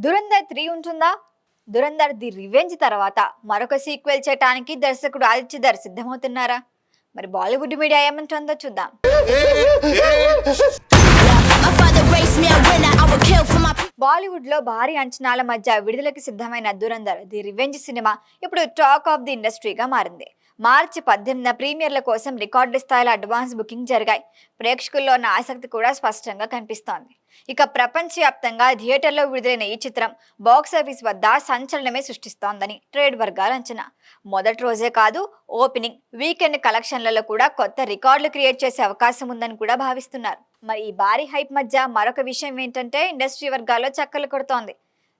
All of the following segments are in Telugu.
దురంధర్ 3 ఉంటుందా? దురంధర్ ది రివెంజ్ తర్వాత మరొక సీక్వెల్ చేయడానికి దర్శకుడు ఆదిత్య సిద్ధమవుతున్నారా? మరి బాలీవుడ్ మీడియా ఏమంటుందో చూద్దాం. బాలీవుడ్ లో భారీ అంచనాల మధ్య విడుదలకి సిద్ధమైన దురంధర్ ది రివెంజ్ సినిమా ఇప్పుడు టాక్ ఆఫ్ ది ఇండస్ట్రీగా మారింది. మార్చి 18న ప్రీమియర్ల కోసం రికార్డు స్థాయిలో అడ్వాన్స్ బుకింగ్ జరిగాయి. ప్రేక్షకుల్లో ఉన్న ఆసక్తి కూడా స్పష్టంగా కనిపిస్తోంది. ఇక ప్రపంచవ్యాప్తంగా థియేటర్లో విడుదలైన ఈ చిత్రం బాక్సాఫీస్ వద్ద సంచలనమే సృష్టిస్తోందని ట్రేడ్ వర్గాల అంచనా. మొదటి రోజే కాదు, ఓపెనింగ్ వీకెండ్ కలెక్షన్లలో కూడా కొత్త రికార్డులు క్రియేట్ చేసే అవకాశం ఉందని కూడా భావిస్తున్నారు. మరి ఈ భారీ హైప్ మధ్య మరొక విషయం ఏంటంటే ఇండస్ట్రీ వర్గాల్లో చక్కర్లు కొడుతోంది.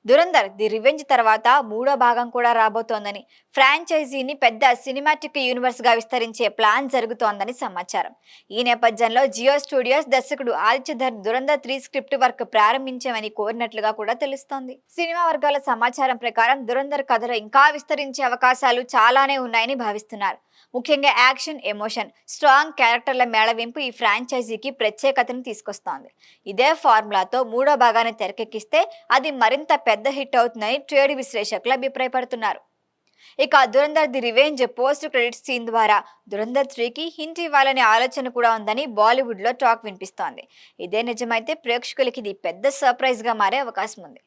దురంధర్ ది రివెంజ్ తర్వాత 3వ భాగం కూడా రాబోతోందని, ఫ్రాంచైజీని పెద్ద సినిమాటిక్ యూనివర్స్ గా విస్తరించే ప్లాన్ జరుగుతోందని సమాచారం. ఈ నేపథ్యంలో జియో స్టూడియోస్ దర్శకుడు ఆదిత్య దురంధర్ 3 స్క్రిప్ట్ వర్క్ ప్రారంభించామని కోరినట్లుగా కూడా తెలుస్తోంది. సినిమా వర్గాల సమాచారం ప్రకారం దురంధర్ కథలో ఇంకా విస్తరించే అవకాశాలు చాలానే ఉన్నాయని భావిస్తున్నారు. ముఖ్యంగా యాక్షన్, ఎమోషన్, స్ట్రాంగ్ క్యారెక్టర్ల మేళవింపు ఈ ఫ్రాంచైజీకి ప్రత్యేకతను తీసుకొస్తోంది. ఇదే ఫార్ములాతో 3వ భాగాన్ని తెరకెక్కిస్తే అది మరింత పెద్ద హిట్ అవుతుందని ట్రేడ్ విశ్లేషకులు అభిప్రాయపడుతున్నారు. ఇక Dhurandhar the revenge post credit scene ద్వారా దురంధర్ 3కి హింట్ ఇవ్వాలనే ఆలోచన కూడా ఉందని బాలీవుడ్ లో టాక్ వినిపిస్తోంది. ఇదే నిజమైతే ప్రేక్షకులకి ఇది పెద్ద సర్ప్రైజ్ గా మారే అవకాశం ఉంది.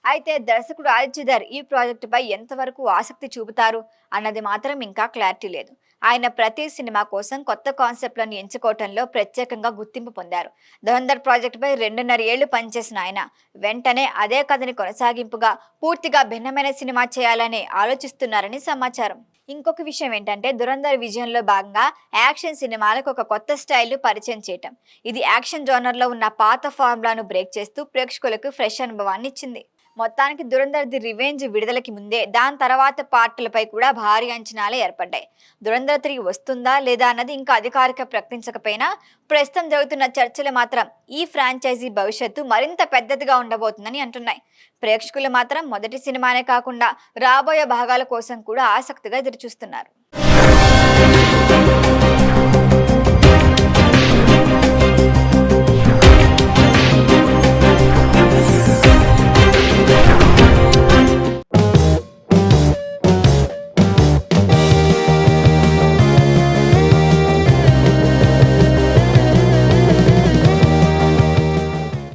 అయితే దర్శకుడు ఆదిత్య ఈ ప్రాజెక్టుపై ఎంతవరకు ఆసక్తి చూపుతారు అన్నది మాత్రం ఇంకా క్లారిటీ లేదు. ఆయన ప్రతి సినిమా కోసం కొత్త కాన్సెప్ట్లను ఎంచుకోవటంలో ప్రత్యేకంగా గుర్తింపు పొందారు. దురంధర్ ప్రాజెక్టుపై 2.5 ఏళ్లు పనిచేసిన ఆయన వెంటనే అదే కథని కొనసాగింపుగా పూర్తిగా భిన్నమైన సినిమా చేయాలని ఆలోచిస్తున్నారని సమాచారం. ఇంకొక విషయం ఏంటంటే దురంధర్ విజయంలో భాగంగా యాక్షన్ సినిమాలకు ఒక కొత్త స్టైల్ పరిచయం చేయటం. ఇది యాక్షన్ జోనర్లో ఉన్న పాత ఫార్ములాను బ్రేక్ చేస్తూ ప్రేక్షకులకు ఫ్రెష్ అనుభవాన్ని ఇచ్చింది. మొత్తానికి దురంధర్ ది రివెంజ్ విడుదలకి ముందే దాని తర్వాత పార్టులపై కూడా భారీ అంచనాలు ఏర్పడ్డాయి. దురంధర్ 3 వస్తుందా లేదా అన్నది ఇంకా అధికారిక ప్రకటించకపోయినా ప్రస్తుతం జరుగుతున్న చర్చలు మాత్రం ఈ ఫ్రాంచైజీ భవిష్యత్తు మరింత పెద్దదిగా ఉండబోతుందని అంటున్నాయి. ప్రేక్షకులు మాత్రం మొదటి సినిమానే కాకుండా రాబోయే భాగాల కోసం కూడా ఆసక్తిగా ఎదురుచూస్తున్నారు.